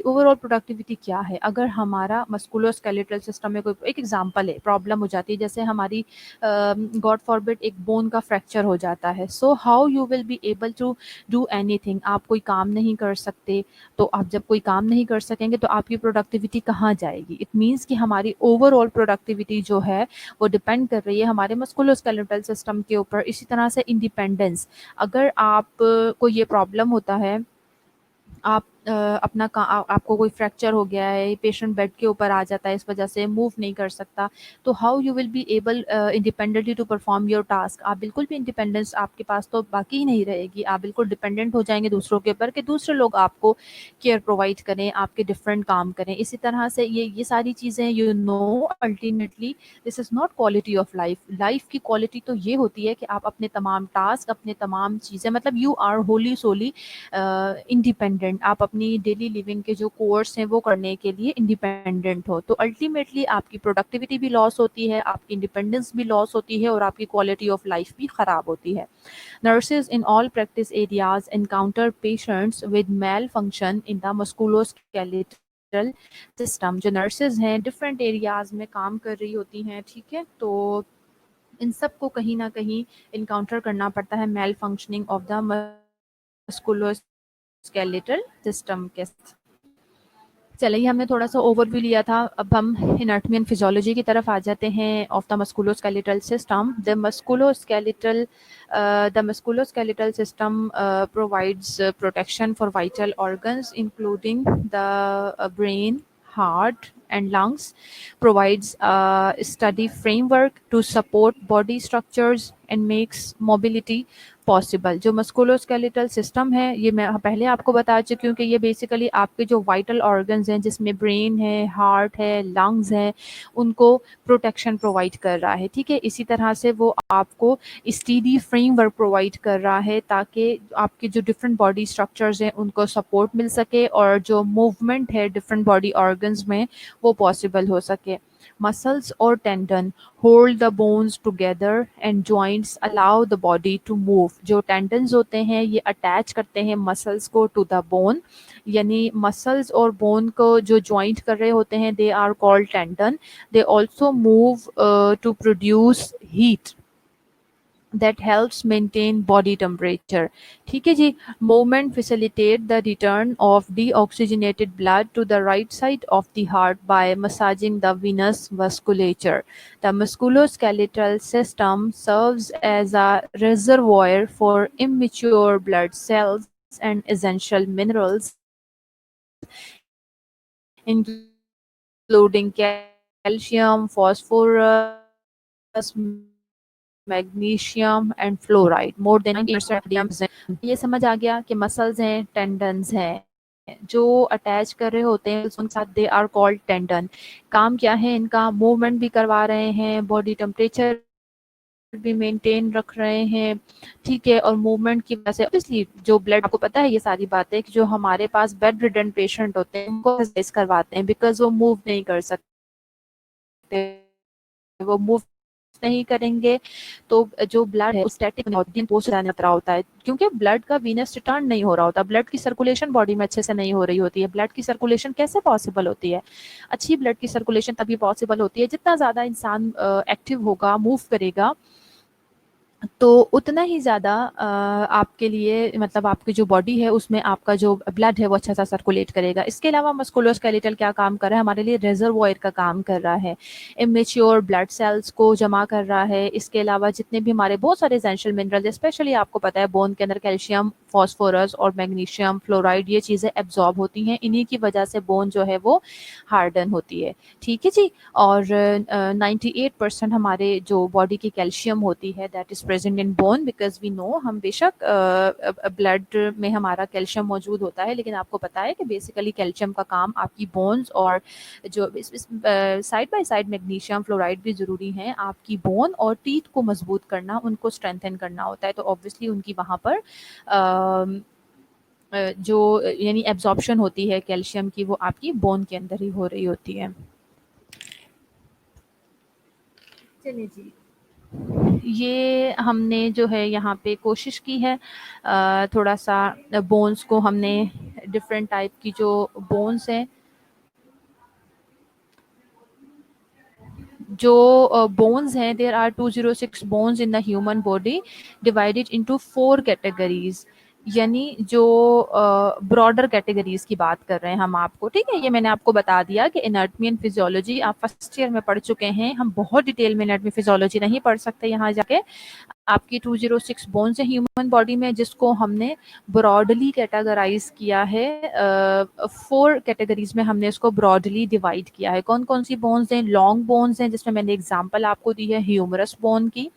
ओवरऑल प्रोडक्टिविटी क्या है? अगर हमारा मस्कुलोस्केलेटल सिस्टम में कोई एक एग्जांपल है, प्रॉब्लम हो जाती है, जैसे हमारी गॉड फॉरबिड एक बोन का फ्रैक्चर हो जाता है, so how you will be able to do anything? आप कोई काम नहीं कर सकते, तो आप जब कोई काम नहीं कर सकेंगे तो आपकी प्रोडक्टिविटी कहाँ जाएगी? इट मीन्स कि हमारी ओवरऑल प्रोडक्टिविटी जो है वो डिपेंड कर रही है हमारे मस्कुलोस्केलेटल सिस्टम के ऊपर। इसी तरह से इंडिपेंडेंस, अगर आप को ये प्रॉब्लम होता है, आप आपको कोई फ्रैक्चर हो गया है, पेशेंट बेड के ऊपर आ जाता है, इस वजह से मूव नहीं कर सकता, तो how you will be able independently to perform your task? आप बिल्कुल भी इंडिपेंडेंस आपके पास तो बाकी ही नहीं रहेगी। आप बिल्कुल डिपेंडेंट हो जाएंगे दूसरों के ऊपर कि दूसरे लोग आपको केयर प्रोवाइड करें, आपके डिफरेंट काम करें। इसी तरह से ये सारी चीज़ें ultimately this is not quality of life. Life की क्वालिटी तो ये होती है कि आप अपने तमाम टास्क, अपने तमाम चीज़ें, मतलब you are wholly solely independent, आप अपनी डेली लिविंग के जो कोर्स हैं वो करने के लिए इंडिपेंडेंट हो। तो अल्टीमेटली आपकी प्रोडक्टिविटी भी लॉस होती है, आपकी इंडिपेंडेंस भी लॉस होती है और आपकी क्वालिटी ऑफ लाइफ भी ख़राब होती है। Nurses in all practice areas encounter patients with malfunction in the musculoskeletal system। जो नर्सेज हैं डिफरेंट एरियाज में काम कर रही होती हैं, ठीक है, तो इन सब को कहीं ना कहीं इनकाउंटर करना पड़ता है malfunctioning of the musculoskeletal system के। चलिए, हमने थोड़ा सा ओवरव्यू लिया था, अब हम एनाटॉमी एंड फिजियोलॉजी की तरफ आ जाते हैं of the musculoskeletal system. The musculoskeletal system provides protection for vital organs including the brain, heart and lungs, provides a study framework to support body structures and makes mobility possible. जो musculoskeletal system है, ये मैं पहले आपको बता चुकी हूँ कि ये बेसिकली आपके जो वाइटल ऑर्गन्स हैं, जिसमें ब्रेन है, हार्ट है, लंग्स हैं, उनको प्रोटेक्शन प्रोवाइड कर रहा है, ठीक है। इसी तरह से वो आपको स्टीडी फ्रेमवर्क प्रोवाइड कर रहा है ताकि आपके जो डिफरेंट बॉडी स्ट्रक्चर्स हैं उनको सपोर्ट मिल सके और जो मूवमेंट है डिफरेंट बॉडी ऑर्गन्स में वो पॉसिबल हो सके। Muscles or tendon hold the bones together and joints allow the body to move। जो tendons होते हैं ये attach करते हैं muscles को to the bone, यानी muscles और bone को जो joint कर रहे होते हैं they are called tendon। They also move to produce heat that helps maintain body temperature, ठीक है जी। Movement facilitate the return of deoxygenated blood to the right side of the heart by massaging the venous vasculature। The musculoskeletal system serves as a reservoir for immature blood cells and essential minerals including calcium, phosphorus, magnesium and fluoride. More than 90%। ये समझ आ गया कि muscles हैं, tendons हैं जो attach कर रहे होते हैं उनके साथ, दे आर कॉल्ड टेंडन। काम क्या है इनका? मूवमेंट भी करवा रहे हैं, बॉडी टेम्परेचर भी मेंटेन रख रहे हैं, ठीक है। और मूवमेंट की वजह से ऑब्वियसली जो ब्लड, आपको पता है ये सारी बातें कि जो हमारे पास बेड रिडन पेशेंट होते हैं उनको एक्सरसाइज करवाते हैं बिकॉज वो मूव नहीं कर सकते, वो मूव नहीं करेंगे तो जो ब्लड है स्टैटिक पोस्ट खतरा होता है, क्योंकि ब्लड का वीनस रिटर्न नहीं हो रहा होता, ब्लड की सर्कुलेशन बॉडी में अच्छे से नहीं हो रही होती है। ब्लड की सर्कुलेशन कैसे पॉसिबल होती है? अच्छी ब्लड की सर्कुलेशन तभी पॉसिबल होती है जितना ज़्यादा इंसान एक्टिव होगा, मूव करेगा, तो उतना ही ज़्यादा आपके लिए, मतलब आपकी जो बॉडी है उसमें आपका जो ब्लड है वो अच्छा सा सर्कुलेट करेगा। इसके अलावा मस्कुलोस्केलेटल क्या काम कर रहा है? हमारे लिए रिजर्वॉयर का काम कर रहा है, इमेच्योर ब्लड सेल्स को जमा कर रहा है। इसके अलावा जितने भी हमारे बहुत सारे एसेंशियल मिनरल, स्पेशली आपको पता है बोन के अंदर कैल्शियम, फॉस्फोरस और मैग्नीशियम, फ्लोराइड, ये चीज़ें एब्जॉर्ब होती हैं, इन्हीं की वजह से बोन जो है वो हार्डन होती है, ठीक है जी। और 98% हमारे जो बॉडी की कैल्शियम होती है that is present in bone, because we know, हम बेशक ब्लड में हमारा कैल्शियम मौजूद होता है, लेकिन आपको पता है कि बेसिकली कैल्शियम का काम आपकी बोन्स और जो side by side magnesium, fluoride भी ज़रूरी हैं, आपकी बोन और टीथ को मजबूत करना, उनको स्ट्रेंथन करना होता है। तो ऑब्वियसली उनकी वहाँ पर जो यानी एब्जॉर्प्शन होती है कैल्शियम की, वो आपकी बोन के अंदर ही हो रही होती है। चलिए जी, ये हमने जो है यहाँ पे कोशिश की है थोड़ा सा बोन्स को, हमने डिफरेंट टाइप की जो बोन्स हैं जो बोन्स हैं, there are 206 bones in the human body divided into 4 categories, यानी जो ब्रॉडर कैटेगरीज की बात कर रहे हैं हम आपको, ठीक है। ये मैंने आपको बता दिया कि एनाटॉमी एंड फिजियोलॉजी आप फर्स्ट ईयर में पढ़ चुके हैं, हम बहुत डिटेल में एनाटॉमी फिजियोलॉजी नहीं पढ़ सकते यहाँ जाके। आपकी 206 बोन्स है ह्यूमन बॉडी में, जिसको हमने ब्रॉडली कैटेगराइज किया है, 4 कैटेगरीज में हमने इसको ब्रॉडली डिवाइड किया है। कौन कौन सी बोन्स हैं? लॉन्ग बोन्स हैं, जिसमें मैंने एग्जांपल आपको दी है ह्यूमरस बोन की।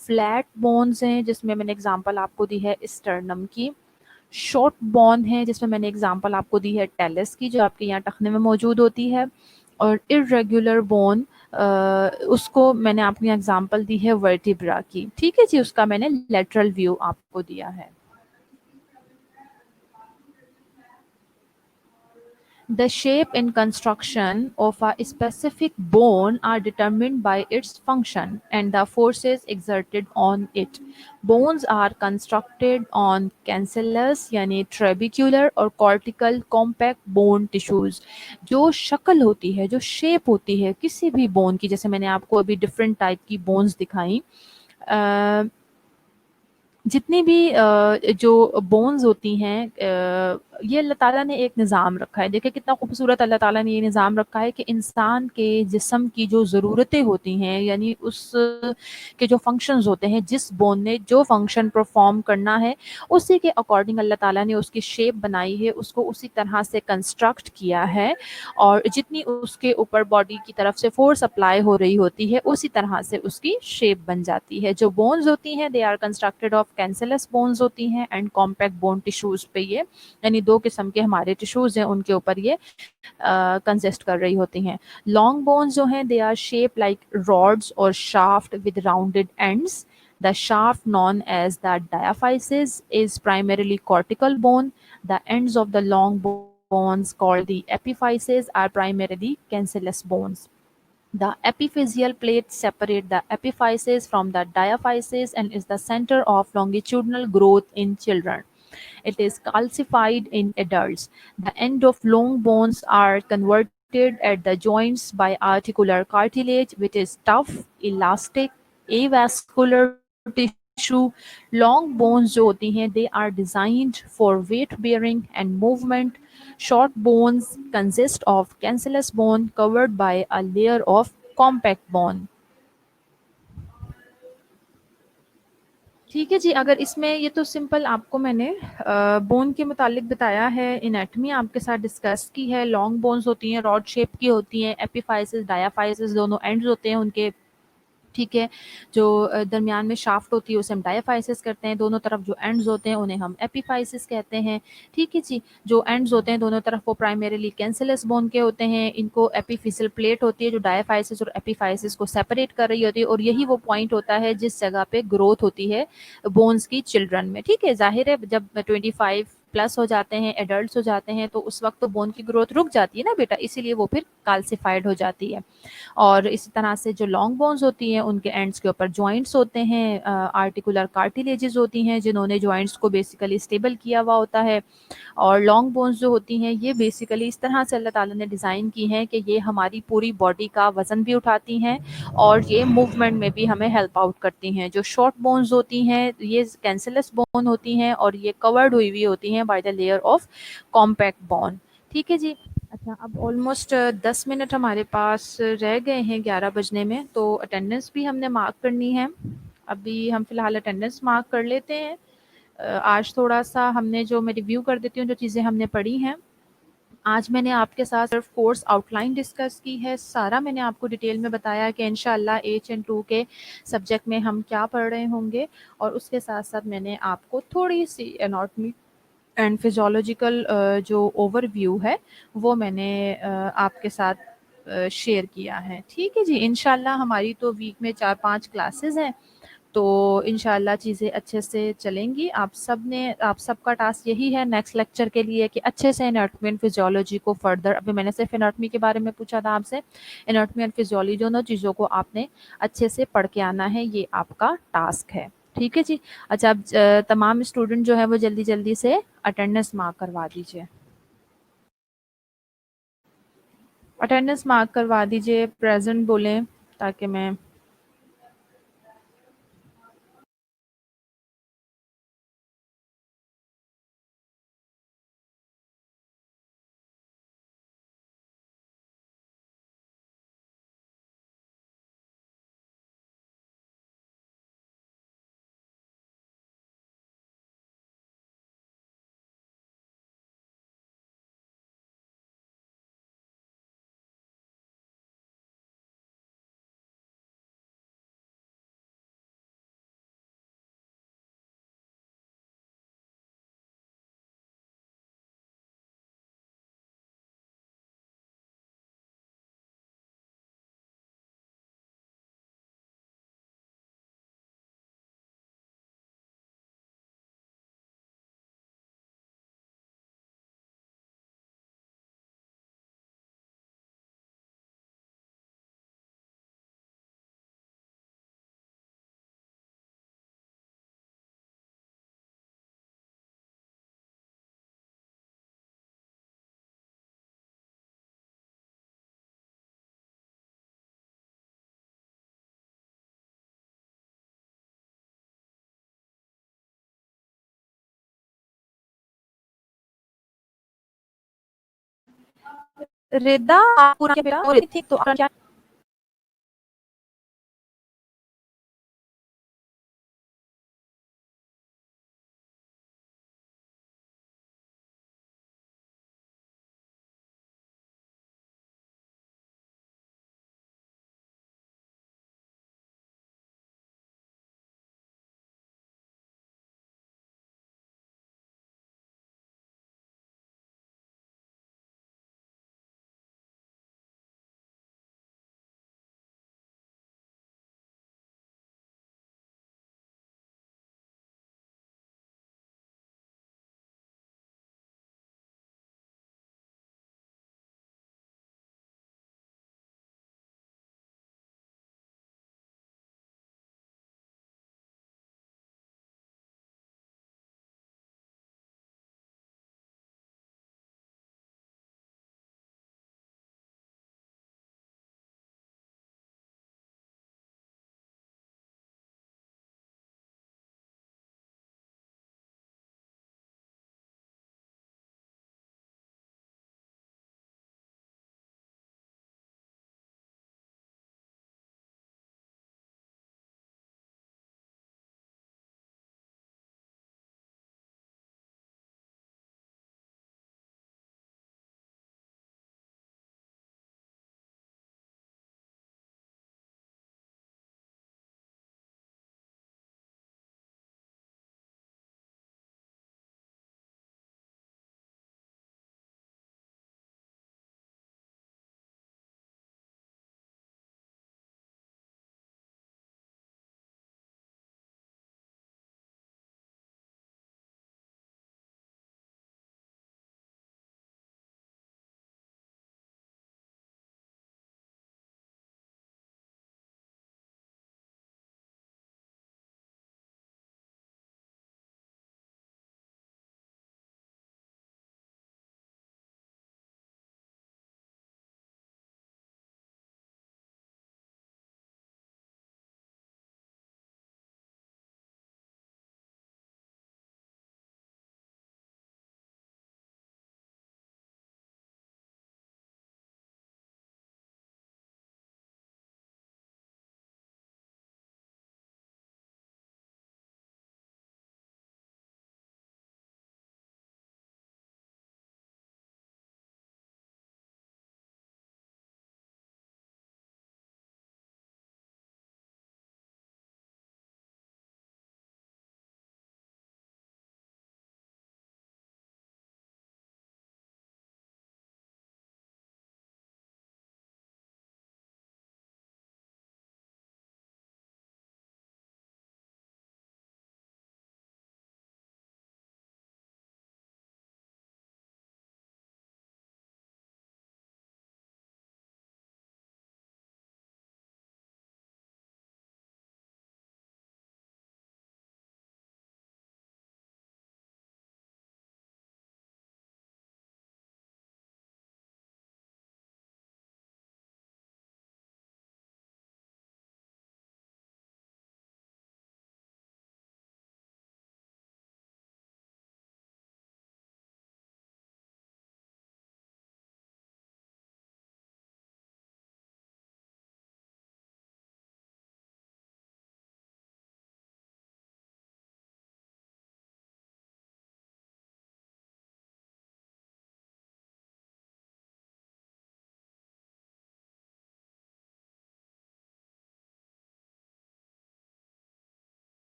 फ्लैट बोन्स हैं, जिसमें मैंने एग्जांपल आपको दी है स्टर्नम की। शॉर्ट बोन है, जिसमें मैंने एग्जांपल आपको दी है टेलस की, जो आपके यहाँ टखने में मौजूद होती है। और इरेगुलर बोन, उसको मैंने आपको एग्जांपल दी है वर्टिब्रा की, ठीक है जी। उसका मैंने लेटरल व्यू आपको दिया है। The shape and construction of a specific bone are determined by its function and the forces exerted on it. Bones are constructed on cancellous यानी trabecular और cortical compact bone tissues। जो शक्ल होती है, जो शेप होती है किसी भी बोन की, जैसे मैंने आपको अभी डिफरेंट टाइप की बोन्स दिखाई, जितनी भी जो बोन्स होती हैं, ये अल्लाह ताला ने एक निज़ाम रखा है। देखिए कितना खूबसूरत अल्लाह ताला ने ये निज़ाम रखा है कि इंसान के जिस्म की जो ज़रूरतें होती हैं, यानी उस के जो फंक्शंस होते हैं, जिस बोन ने जो फंक्शन परफॉर्म करना है, उसी के अकॉर्डिंग अल्लाह ताला ने उसकी शेप बनाई है, उसको उसी तरह से कंस्ट्रक्ट किया है। और जितनी उसके ऊपर बॉडी की तरफ से फोर्स अप्लाई हो रही होती है, उसी तरह से उसकी शेप बन जाती है। जो बोन्स होती हैं, they are constructed of cancellous bones होती हैं एंड कॉम्पैक्ट बोन टिश्यूज पे ये, यानी 2 किस्म के हमारे टिश्यूज हैं, उनके ऊपर ये कंसिस्ट कर रही होती हैं। लॉन्ग बोन्स जो हैं, they are shape like rods और shaft with rounded ends. The shaft, known as the diaphysis, is primarily cortical bone. The ends of the long bones, called the epiphyses, are primarily cancellous bones. The epiphyseal plates separate the epiphyses from the diaphyses and is the center of longitudinal growth in children. It is calcified in adults. The end of long bones are converted at the joints by articular cartilage, which is tough, elastic, avascular tissue. Long bones जो होती हैं, they are designed for weight bearing and movement. Short bones consist of cancellous bone covered by a layer of compact bone. ठीक है जी। अगर इसमें ये तो simple आपको मैंने बोन के मुतालिक बताया है, एनाटमी आपके साथ डिस्कस की है। लॉन्ग बोन्स होती हैं, रॉड शेप की होती हैं, एपिफाइसिस डायाफाइसिस दोनों एंड्स होते हैं उनके, ठीक है। जो दरमियान में शाफ्ट होती है उसे हम डायाफाइसिस करते हैं, दोनों तरफ जो एंड्स होते हैं उन्हें हम एपिफाइसिस कहते हैं, ठीक है जी। जो एंड्स होते हैं दोनों तरफ वो प्राइमरीली कैंसलस बोन के होते हैं, इनको एपिफिसल प्लेट होती है जो डायाफाइसिस और एपिफाइसिस को सेपरेट कर रही होती है, और यही वो पॉइंट होता है जिस जगह पे ग्रोथ होती है बोन्स की चिल्ड्रन में, ठीक है। जाहिर है जब 25 प्लस हो जाते हैं, एडल्ट हो जाते हैं, तो उस वक्त तो बोन की ग्रोथ रुक जाती है ना बेटा, इसीलिए वो फिर कैल्सिफाइड हो जाती है। और इसी तरह से जो लॉन्ग बोन्स होती हैं उनके एंड्स के ऊपर जॉइंट्स होते हैं, आर्टिकुलर कार्टिलेजेस होती हैं जिन्होंने जॉइंट्स को बेसिकली स्टेबल किया हुआ होता है। और लॉन्ग बोन्स जो होती हैं ये बेसिकली इस तरह से अल्लाह ताला ने डिज़ाइन की हैं कि ये हमारी पूरी बॉडी का वज़न भी उठाती हैं और ये मूवमेंट में भी हमें हेल्प आउट करती हैं। जो शॉर्ट बोन्स होती हैं ये कैंसलस बोन होती हैं और ये कवर्ड हुई होती हैं by the layer of compact bone, ठीक है जी। अच्छा, अब ऑलमोस्ट 10 मिनट हमारे पास रह गए हैं 11 बजने में, तो अटेंडेंस भी हमने मार्क करनी है। अभी हम फ़िलहाल अटेंडेंस मार्क कर लेते हैं। आज थोड़ा-सा हमने जो मैं रिव्यू कर देती हूँ जो चीज़ें हमने पढ़ी हैं। आज मैंने आपके साथ सिर्फ कोर्स आउटलाइन डिस्कस की है, सारा मैंने आपको डिटेल में बताया कि इंशाल्लाह HN2 के सब्जेक्ट में हम क्या पढ़ रहे होंगे, और उसके साथ-साथ मैंने आपको थोड़ी-सी एनाटॉमी एंड फिजियोलॉजिकल जो ओवरव्यू है वो मैंने आपके साथ शेयर किया है, ठीक है जी। इंशाल्लाह हमारी तो वीक में 4-5 क्लासेस हैं, तो इंशाल्लाह चीज़ें अच्छे से चलेंगी। आप सबका टास्क यही है नेक्स्ट लेक्चर के लिए कि अच्छे से एनाटॉमी एंड फिजियोलॉजी को फर्दर, अभी मैंने सिर्फ एनाटॉमी के बारे में पूछा था आपसे, एनाटॉमी एंड फिजियोलॉजी दोनों चीज़ों को आपने अच्छे से पढ़ के आना है, ये आपका टास्क है, ठीक है जी। अच्छा, अब तमाम स्टूडेंट जो है वो जल्दी-जल्दी से अटेंडेंस मार्क करवा दीजिए। अटेंडेंस मार्क करवा दीजिए, प्रेज़ेंट बोलें, ताकि मैं रिदा आप पूरा क्या बोल रही थी तो आप क्या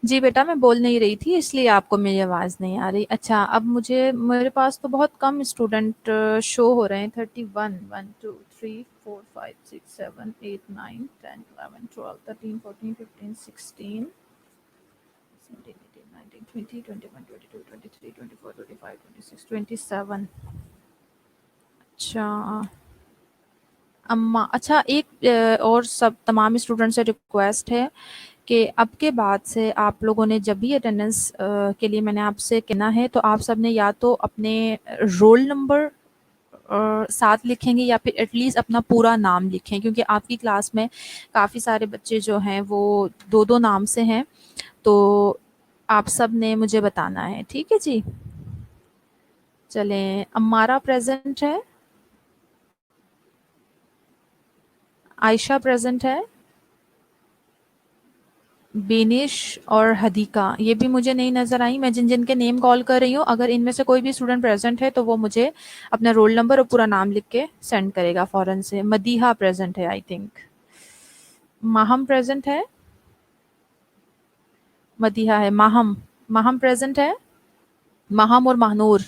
जी बेटा, मैं बोल नहीं रही थी इसलिए आपको मेरी आवाज़ नहीं आ रही। अच्छा, अब मेरे पास तो बहुत कम स्टूडेंट शो हो रहे हैं। 31, 1 2 3 4 5 6 7 8 9 10 11 12 13 14 15 16 17 18 19 20 21 22 23 24 25 26 27। अच्छा अम्मा, अच्छा एक और सब तमाम स्टूडेंट से रिक्वेस्ट है कि अब के बाद से आप लोगों ने जब भी अटेंडेंस के लिए मैंने आपसे कहना है तो आप सब ने या तो अपने रोल नंबर साथ लिखेंगे या फिर एटलीस्ट अपना पूरा नाम लिखें, क्योंकि आपकी क्लास में काफ़ी सारे बच्चे जो हैं वो दो दो नाम से हैं। तो आप सब ने मुझे बताना है, ठीक है जी। चलें, अम्मारा प्रेजेंट है, आयशा प्रेजेंट है, बेनिश और हदीका ये भी मुझे नहीं नज़र आई। मैं जिन जिन के नेम कॉल कर रही हूँ, अगर इनमें से कोई भी स्टूडेंट प्रेजेंट है तो वो मुझे अपना रोल नंबर और पूरा नाम लिख के सेंड करेगा फ़ौरन से। मदीहा प्रेजेंट है आई थिंक। माहम प्रेजेंट है, मदीहा है, माहम, माहम प्रेजेंट है, माहम और महानूर,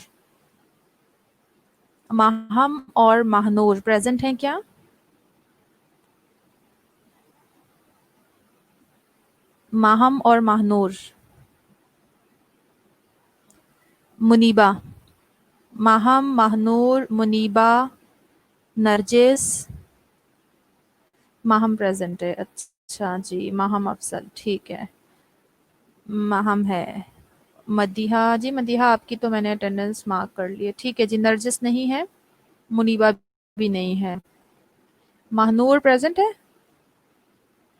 माहम और महानूर प्रेजेंट हैं क्या? माहम और महानूर। मुनीबा, माहम, महानूर, मुनीबा, नरजिस, माहम प्रेजेंट है। अच्छा जी, माहम अफसल, ठीक है, माहम है। मदीहा जी, मदीहा आपकी तो मैंने अटेंडेंस मार्क कर ली है, ठीक है जी। नरजिस नहीं है, मुनीबा भी नहीं है, महानूर प्रेजेंट है,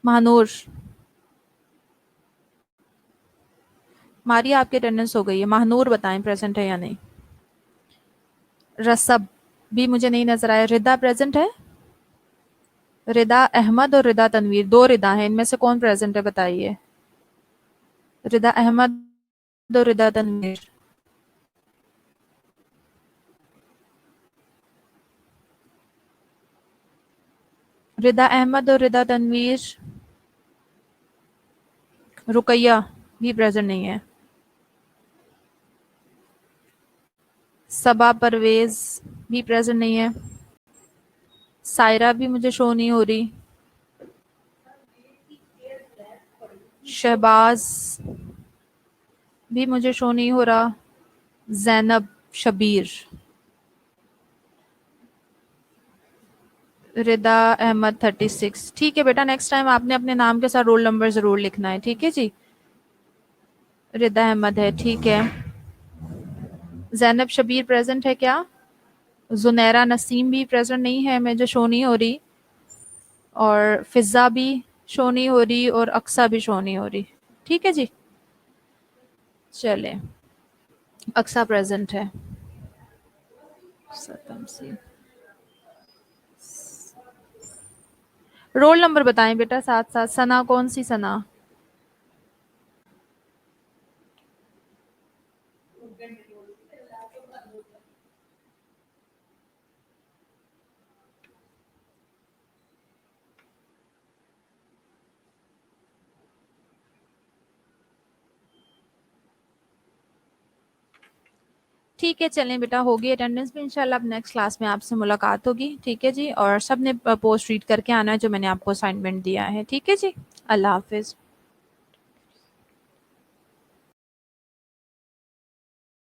महानूर, मारिया आपकी अटेंडेंस हो गई है, महानूर बताएं प्रेजेंट है या नहीं। रसब भी मुझे नहीं नजर आया। रिदा प्रेजेंट है, रिदा अहमद और रिदा तनवीर, दो रिदा हैं, इनमें से कौन प्रेजेंट है बताइए। रिदा अहमद और रिदा तनवीर। रिदा अहमद और रिदा तनवीर। रुकैया भी प्रेजेंट नहीं है। सबा परवेज भी प्रेजेंट नहीं है। सायरा भी मुझे शो नहीं हो रही। शहबाज भी मुझे शो नहीं हो रहा। जैनब, शबीर, रिदा अहमद 36। ठीक है बेटा, नेक्स्ट टाइम आपने अपने नाम के साथ रोल नंबर जरूर लिखना है, ठीक है जी। रिदा अहमद है, ठीक है। जैनब शबीर प्रेजेंट है क्या? जुनैरा नसीम भी प्रेजेंट नहीं है, मुझे शो नहीं हो रही। और फिजा भी शो नहीं हो रही और अक्सा भी शो नहीं हो रही, ठीक है जी। चले, अक्सा प्रेजेंट है। सतम सी, रोल नंबर बताएं बेटा साथ साथ। सना, कौन सी सना? ठीक है, चलें बेटा, होगी अटेंडेंस भी इंशाल्लाह। अब नेक्स्ट क्लास में आपसे मुलाकात होगी, ठीक है जी। और सब ने पोस्ट रीड करके आना है जो मैंने आपको असाइनमेंट दिया है, ठीक है जी। अल्लाह हाफिज़।